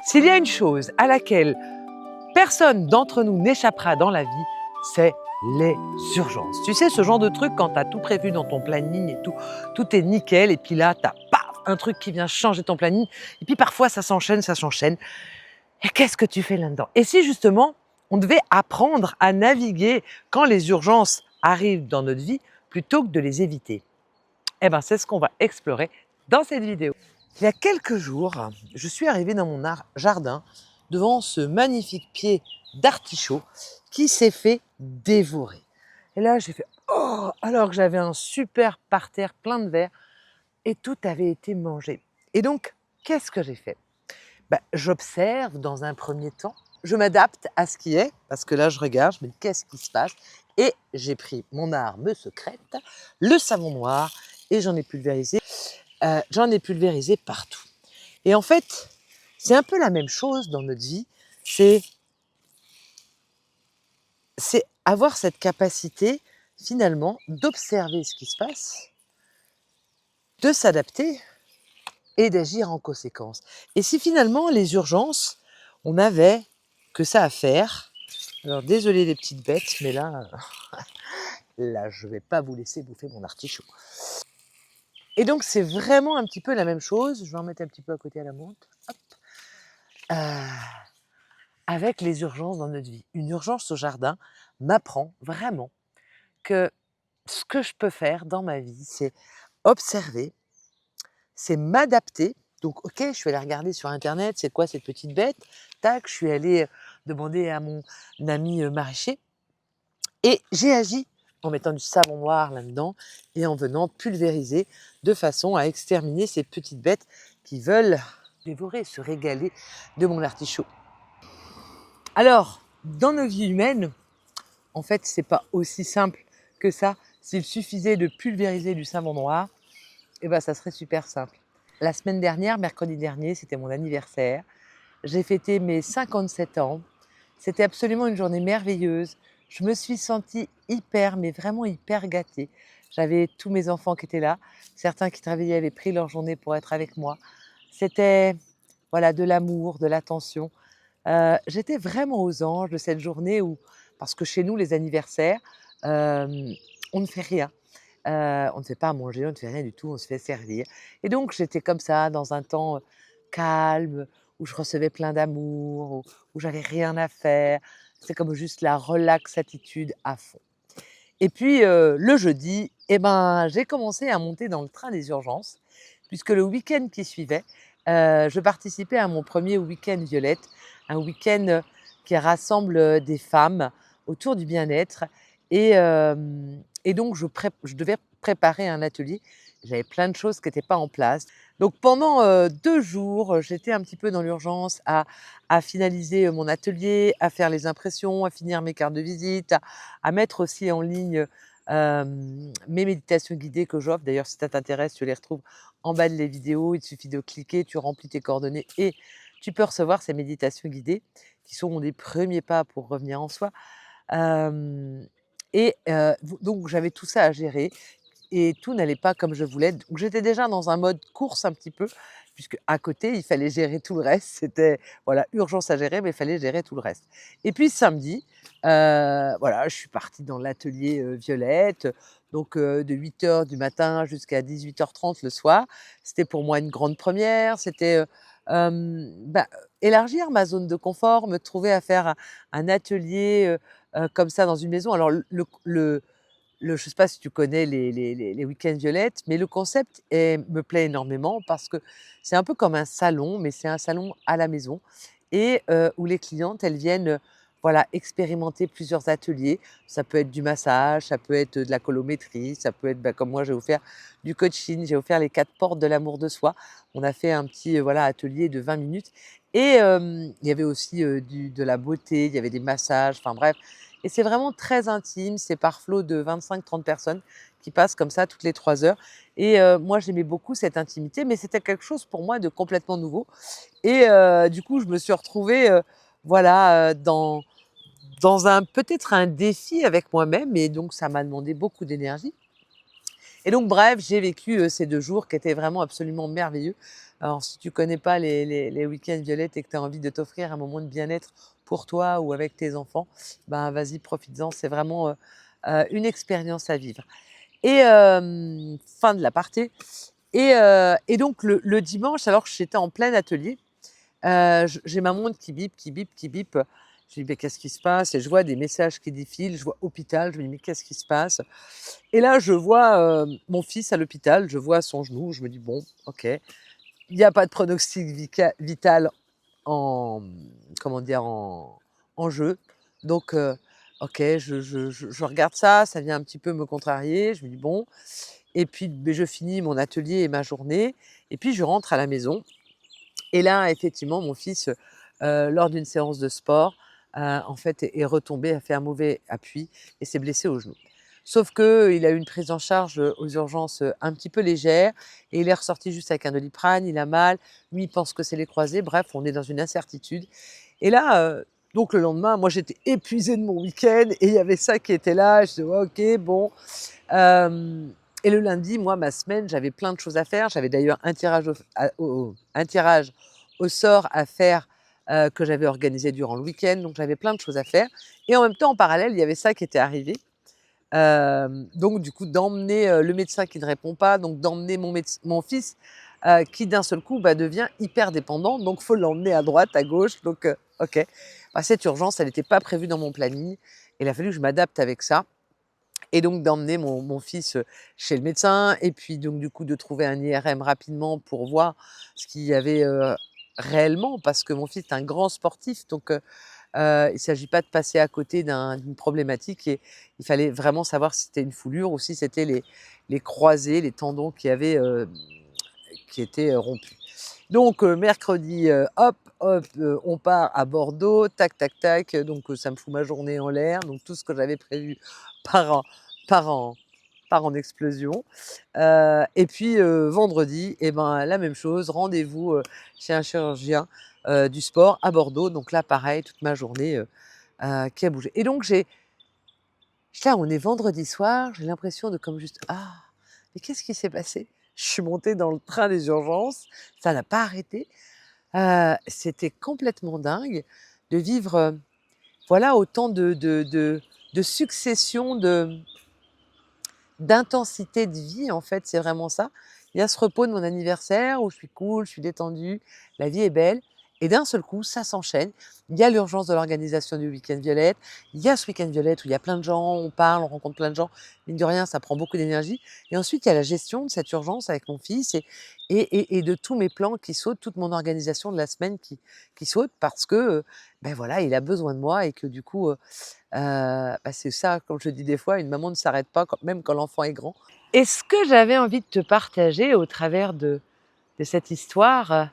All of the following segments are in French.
S'il y a une chose à laquelle personne d'entre nous n'échappera dans la vie, c'est les urgences. Tu sais, ce genre de truc quand tu as tout prévu dans ton planning et tout est nickel, et puis là, tu as paf, un truc qui vient changer ton planning, et puis parfois ça s'enchaîne. Et qu'est-ce que tu fais là-dedans? Et si justement, on devait apprendre à naviguer quand les urgences arrivent dans notre vie, plutôt que de les éviter? Eh bien, c'est ce qu'on va explorer dans cette vidéo. Il y a quelques jours, je suis arrivée dans mon jardin devant ce magnifique pied d'artichaut qui s'est fait dévorer. Et là, j'ai fait « Oh !» alors que j'avais un super parterre plein de verre et tout avait été mangé. Et donc, qu'est-ce que j'ai fait? J'observe dans un premier temps, je m'adapte à ce qui est, parce que là, je regarde, je me dis « Qu'est-ce qui se passe ?» Et j'ai pris mon arme secrète, le savon noir, et j'en ai pulvérisé partout. Et en fait, c'est un peu la même chose dans notre vie, c'est avoir cette capacité finalement d'observer ce qui se passe, de s'adapter et d'agir en conséquence. Et si finalement les urgences, on n'avait que ça à faire, alors désolé les petites bêtes, mais là, je ne vais pas vous laisser bouffer mon artichaut. Et donc c'est vraiment un petit peu la même chose, je vais en mettre un petit peu à côté à la menthe, hop. Avec les urgences dans notre vie. Une urgence au jardin m'apprend vraiment que ce que je peux faire dans ma vie, c'est observer, c'est m'adapter. Donc, ok, je suis allée regarder sur Internet, c'est quoi cette petite bête? Tac, je suis allée demander à mon ami maraîcher et j'ai agi en mettant du savon noir là-dedans et en venant pulvériser de façon à exterminer ces petites bêtes qui veulent dévorer, se régaler de mon artichaut. Alors, dans nos vies humaines, en fait, c'est pas aussi simple que ça. S'il suffisait de pulvériser du savon noir, ça serait super simple. La semaine dernière, mercredi dernier, c'était mon anniversaire. J'ai fêté mes 57 ans. C'était absolument une journée merveilleuse. Je me suis sentie mais vraiment hyper gâtée. J'avais tous mes enfants qui étaient là. Certains qui travaillaient avaient pris leur journée pour être avec moi. C'était de l'amour, de l'attention. J'étais vraiment aux anges de cette journée où, parce que chez nous, les anniversaires, on ne fait rien. On ne fait pas à manger, on ne fait rien du tout, on se fait servir. Et donc, j'étais comme ça, dans un temps calme, où je recevais plein d'amour, où j'avais rien à faire. C'est comme juste la relax attitude à fond. Et puis, le jeudi, j'ai commencé à monter dans le train des urgences, puisque le week-end qui suivait, je participais à mon premier week-end Violette, un week-end qui rassemble des femmes autour du bien-être. Et donc, je devais préparer un atelier. J'avais plein de choses qui n'étaient pas en place. Donc, pendant 2 jours, j'étais un petit peu dans l'urgence à finaliser mon atelier, à faire les impressions, à finir mes cartes de visite, à mettre aussi en ligne mes méditations guidées que j'offre. D'ailleurs, si ça t'intéresse, tu les retrouves en bas de les vidéos. Il te suffit de cliquer, tu remplis tes coordonnées et tu peux recevoir ces méditations guidées qui sont des premiers pas pour revenir en soi. Hem donc j'avais tout ça à gérer et tout n'allait pas comme je voulais. Donc j'étais déjà dans un mode course un petit peu, puisque à côté, il fallait gérer tout le reste. C'était urgence à gérer, mais il fallait gérer tout le reste. Et puis samedi, je suis partie dans l'atelier, Violette, donc de 8 heures du matin jusqu'à 18h30 le soir. C'était pour moi une grande première. C'était, élargir ma zone de confort, me trouver à faire un atelier, comme ça dans une maison. Alors je ne sais pas si tu connais les week-ends violettes, mais le concept me plaît énormément parce que c'est un peu comme un salon, mais c'est un salon à la maison et où les clientes, elles viennent, expérimenter plusieurs ateliers. Ça peut être du massage, ça peut être de la colométrie, ça peut être, comme moi, j'ai offert du coaching, j'ai offert les 4 portes de l'amour de soi. On a fait un petit, atelier de 20 minutes et il y avait aussi, de la beauté, il y avait des massages, enfin bref. Et c'est vraiment très intime, c'est par flot de 25-30 personnes qui passent comme ça toutes les 3 heures. Et moi, j'aimais beaucoup cette intimité, mais c'était quelque chose pour moi de complètement nouveau. Et du coup, je me suis retrouvée, dans peut-être un défi avec moi-même, et donc ça m'a demandé beaucoup d'énergie. Et donc bref, j'ai vécu ces 2 jours qui étaient vraiment absolument merveilleux. Alors si tu connais pas les week-ends violettes et que tu as envie de t'offrir un moment de bien-être pour toi ou avec tes enfants, ben vas-y profites-en, c'est vraiment, une expérience à vivre. Et fin de l'aparté et donc le dimanche alors que j'étais en plein atelier, j'ai ma montre qui bip, qui bip, qui bip. Je dis: «Mais qu'est-ce qui se passe?» Et je vois des messages qui défilent, je vois hôpital, je me dis: «Mais qu'est-ce qui se passe?» Et là je vois, mon fils à l'hôpital, je vois son genou, je me dis: «Bon, OK, il y a pas de pronostic vital en comment dire? En jeu». Donc OK, je regarde ça, ça vient un petit peu me contrarier, je me dis: «Bon» et puis, beh, je finis mon atelier et ma journée et puis je rentre à la maison et là, effectivement, mon fils, lors d'une séance de sport, en fait, est retombé, a fait un mauvais appui et s'est blessé au genou. Sauf qu'il a eu une prise en charge, aux urgences, un petit peu légère et il est ressorti juste avec un Doliprane, il a mal, lui, il pense que c'est les croisés, bref, on est dans une incertitude et là, donc le lendemain, moi, j'étais épuisée de mon week-end et il y avait ça qui était là, je dis: «Ouais, OK, bon». Hem Et le lundi, moi, ma semaine, j'avais plein de choses à faire. J'avais d'ailleurs un tirage au sort à faire, que j'avais organisé durant le week-end, donc j'avais plein de choses à faire et en même temps, en parallèle, il y avait ça qui était arrivé. Donc du coup, d'emmener, le médecin qui ne répond pas, donc d'emmener mon fils, qui d'un seul coup, bah, devient hyper dépendant, donc faut l'emmener à droite, à gauche, donc OK. Bah, cette urgence, elle n'était pas prévue dans mon planning. Il a fallu que je m'adapte avec ça et donc d'emmener mon fils, chez le médecin et puis donc du coup de trouver un IRM rapidement pour voir ce qu'il y avait, réellement. Parce que mon fils est un grand sportif donc il s'agit pas de passer à côté d'une problématique et il fallait vraiment savoir si c'était une foulure ou si c'était les croisés, les tendons qui étaient, rompus. Donc mercredi, hop, hop, on part à Bordeaux, tac, tac, tac, donc ça me fout ma journée en l'air, donc tout ce que j'avais prévu part en part en part en explosion. Et puis, vendredi et ben, la même chose, rendez-vous, chez un chirurgien, du sport à Bordeaux, donc là pareil, toute ma journée, qui a bougé et donc j'étais là, on est vendredi soir, j'ai l'impression de comme juste: «Ah, mais qu'est-ce qui s'est passé?» Je suis montée dans le train des urgences, ça n'a pas arrêté. C'était complètement dingue de vivre, voilà autant de successions d'intensité de vie en fait, c'est vraiment ça. Il y a ce repos de mon anniversaire où je suis cool, je suis détendue, la vie est belle et d'un seul coup, ça s'enchaîne. Il y a l'urgence de l'organisation du week-end violette, il y a ce week-end violette où il y a plein de gens, on parle, on rencontre plein de gens, mine de rien, ça prend beaucoup d'énergie et ensuite il y a la gestion de cette urgence avec mon fils et de tous mes plans qui sautent, toute mon organisation de la semaine qui saute parce que, ben voilà, il a besoin de moi et que du coup, bah, c'est ça, comme je dis des fois, une maman ne s'arrête pas quand même quand l'enfant est grand. Et ce que j'avais envie de te partager au travers de cette histoire,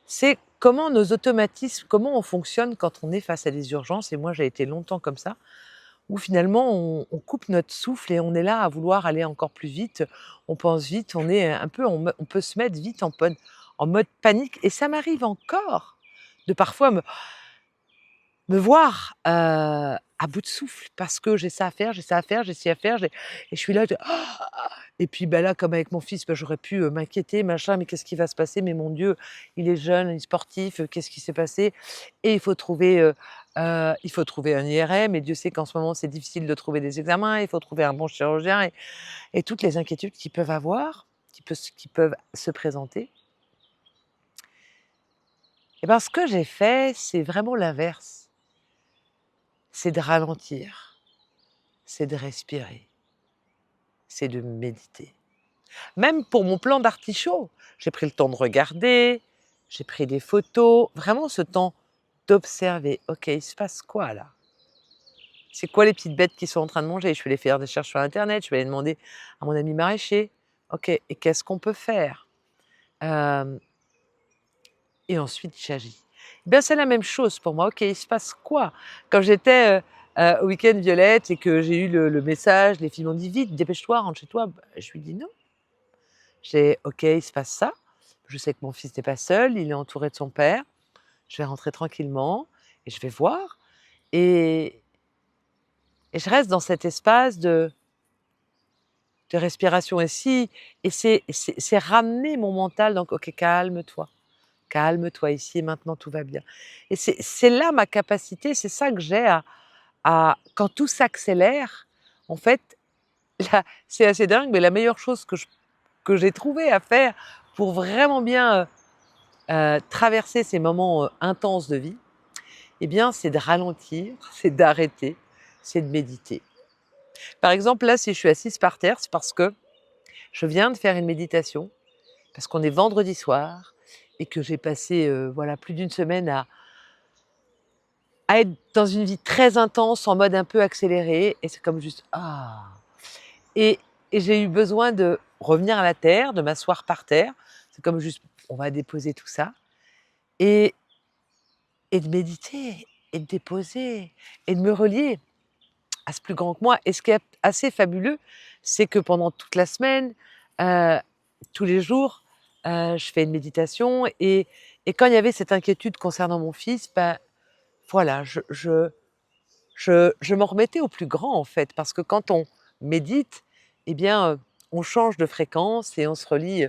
c'est comment nos automatismes, comment on fonctionne quand on est face à des urgences et moi j'ai été longtemps comme ça, où finalement on coupe notre souffle et on est là à vouloir aller encore plus vite, on pense vite, on est un peu on peut se mettre vite en mode panique et ça m'arrive encore de parfois me voir, à bout de souffle parce que j'ai ça à faire, j'ai ça à faire, j'ai ci à faire, j'ai et je suis là, et puis, bah, là, comme avec mon fils, bah, j'aurais pu, m'inquiéter, machin, mais qu'est-ce qui va se passer? Mais mon Dieu, il est jeune, il est sportif, qu'est-ce qui s'est passé? Et il faut trouver un IRM et Dieu sait qu'en ce moment, c'est difficile de trouver des examens, il faut trouver un bon chirurgien et toutes les inquiétudes qu'ils peuvent avoir, qui peuvent se présenter. Et ben, ce que j'ai fait, c'est vraiment l'inverse, c'est de ralentir. C'est de respirer, c'est de méditer. Même pour mon plan d'artichaut, j'ai pris le temps de regarder, j'ai pris des photos, vraiment ce temps d'observer. OK, il se passe quoi là? C'est quoi les petites bêtes qui sont en train de manger? Je vais aller faire des recherches sur internet, je vais aller demander à mon ami maraîcher. OK, et qu'est-ce qu'on peut faire? Hem Et ensuite j'agis. Eh bien, c'est la même chose pour moi. OK, il se passe quoi? Quand j'étais, au week-end Violette et que j'ai eu le message, les filles m'ont dit: «Vite, dépêche-toi, rentre chez toi». Bah, je lui dis: «Non». J'ai OK, il se passe ça. Je sais que mon fils n'est pas seul, il est entouré de son père. Je vais rentrer tranquillement et je vais voir et je reste dans cet espace de de respiration. Et c'est ramener mon mental, donc ok, calme-toi. Calme-toi, ici et maintenant, tout va bien. Et c'est là ma capacité, c'est ça que j'ai quand tout s'accélère, en fait, là, c'est assez dingue, mais la meilleure chose que j'ai trouvé à faire pour vraiment bien traverser ces moments intenses de vie, eh bien, c'est de ralentir, c'est d'arrêter, c'est de méditer. Par exemple, là, si je suis assise par terre, c'est parce que je viens de faire une méditation, parce qu'on est vendredi soir et que j'ai passé voilà, plus d'une semaine à être dans une vie très intense, en mode un peu accéléré, et c'est comme juste ah. Et, et j'ai eu besoin de revenir à la terre, de m'asseoir par terre. C'est comme juste on va déposer tout ça et, et de méditer et de déposer et de me relier à ce plus grand que moi. Et ce qui est assez fabuleux, c'est que pendant toute la semaine, heu, tous les jours, je fais une méditation et quand il y avait cette inquiétude concernant mon fils, ben, voilà, je m'en remettais au plus grand, en fait. Parce que quand on médite, eh bien, on change de fréquence et on se relie,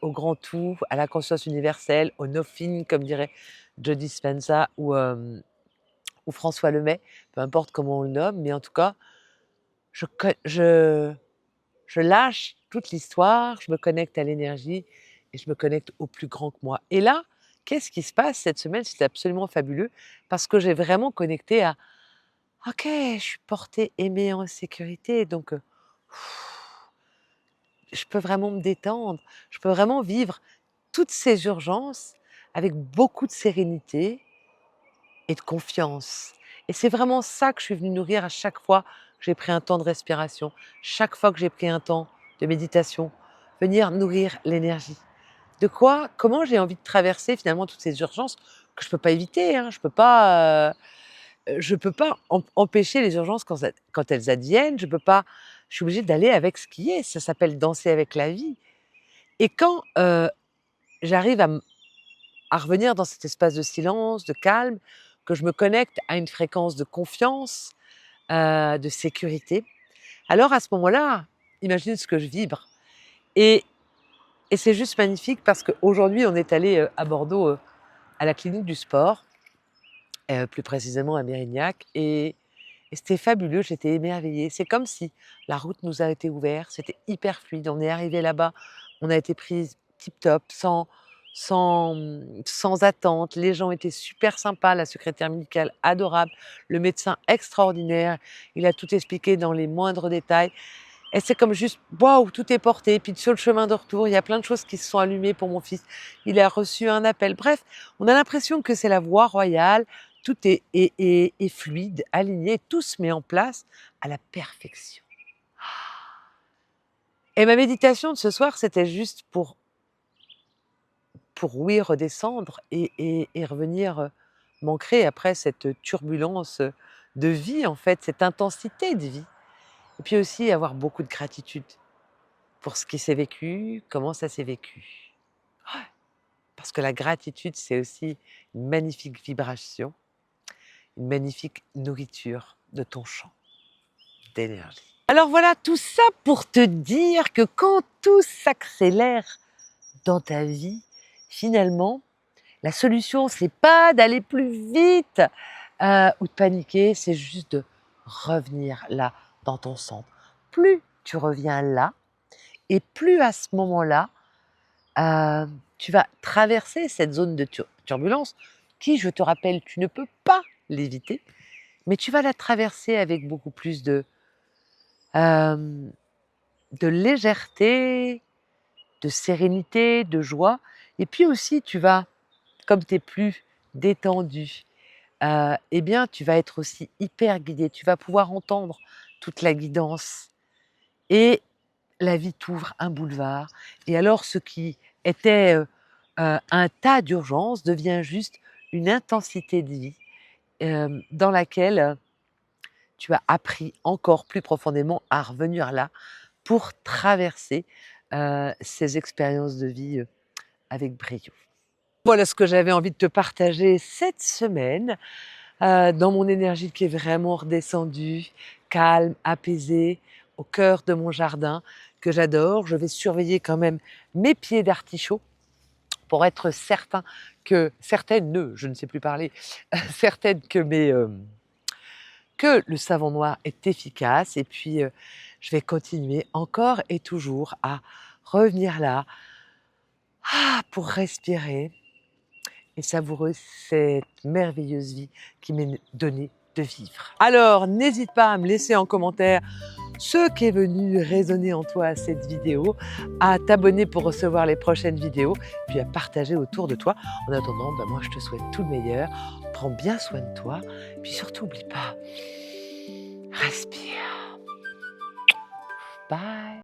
au grand tout, à la conscience universelle, au nothing, comme dirait Joe Dispenza ou François Lemay, peu importe comment on le nomme, mais en tout cas, je co je lâche toute l'histoire, je me connecte à l'énergie et je me connecte au plus grand que moi. Et là, qu'est-ce qui se passe cette semaine? C'était absolument fabuleux parce que j'ai vraiment connecté à: «OK, je suis portée, aimée, en sécurité, donc je peux vraiment me détendre, je peux vraiment vivre toutes ces urgences avec beaucoup de sérénité et de confiance». Et c'est vraiment ça que je suis venue nourrir à chaque fois que j'ai pris un temps de respiration, chaque fois que j'ai pris un temps de méditation, venir nourrir l'énergie. De quoi comment j'ai envie de traverser finalement toutes ces urgences que je peux pas éviter, hein. Je peux pas empêcher les urgences quand elles adviennent, je suis obligée d'aller avec ce qui est, ça s'appelle danser avec la vie. Et quand, j'arrive à revenir dans cet espace de silence, de calme, que je me connecte à une fréquence de confiance, de sécurité, alors à ce moment-là, imagine ce que je vibre. Et et c'est juste magnifique parce qu'aujourd'hui, on est allés, à Bordeaux, à la clinique du sport, plus précisément à Mérignac, et c'était fabuleux, j'étais émerveillée. C'est comme si la route nous a été ouverte, c'était hyper fluide. On est arrivé là-bas, on a été prise tip top, sans attente. Les gens étaient super sympas, la secrétaire médicale adorable, le médecin extraordinaire. Il a tout expliqué dans les moindres détails. Et c'est comme juste, waouh, tout est porté. Puis sur le chemin de retour, il y a plein de choses qui se sont allumées pour mon fils. Il a reçu un appel. Bref, on a l'impression que c'est la voie royale. Tout est fluide, aligné, tout se met en place à la perfection. Et ma méditation de ce soir, c'était juste pour oui, redescendre et revenir m'ancrer après cette turbulence de vie, en fait, cette intensité de vie. Et puis aussi avoir beaucoup de gratitude pour ce qui s'est vécu, comment ça s'est vécu. Ouais, parce que la gratitude, c'est aussi une magnifique vibration, une magnifique nourriture de ton champ d'énergie. Alors voilà, tout ça pour te dire que quand tout s'accélère dans ta vie, finalement, la solution, c'est pas d'aller plus vite ou de paniquer, c'est juste de revenir là, dans ton centre. Plus tu reviens là, et plus à ce moment-là, tu vas traverser cette zone de turbulence qui, je te rappelle, tu ne peux pas l'éviter, mais tu vas la traverser avec beaucoup plus hem, de légèreté, de sérénité, de joie. Et puis aussi, tu vas, comme tu es plus détendu, eh bien, tu vas être aussi hyper guidé. Tu vas pouvoir entendre toute la guidance et la vie t'ouvre un boulevard. Et alors ce qui était, un tas d'urgences devient juste une intensité de vie, dans laquelle, tu as appris encore plus profondément à revenir là pour traverser, ces expériences de vie, avec brio. Voilà ce que j'avais envie de te partager cette semaine, dans mon énergie qui est vraiment redescendue, calme, apaisée, au cœur de mon jardin que j'adore. Je vais surveiller quand même mes pieds d'artichaut pour être certaine, je ne sais plus parler, certaine que le savon noir est efficace et puis, je vais continuer encore et toujours à revenir là, pour respirer et savourer cette merveilleuse vie qui m'est donnée de vivre. Alors, n'hésite pas à me laisser en commentaire ce qui est venu résonner en toi à cette vidéo, à t'abonner pour recevoir les prochaines vidéos, puis à partager autour de toi. En attendant, moi je te souhaite tout le meilleur, prends bien soin de toi, puis surtout n'oublie pas, respire. Bye.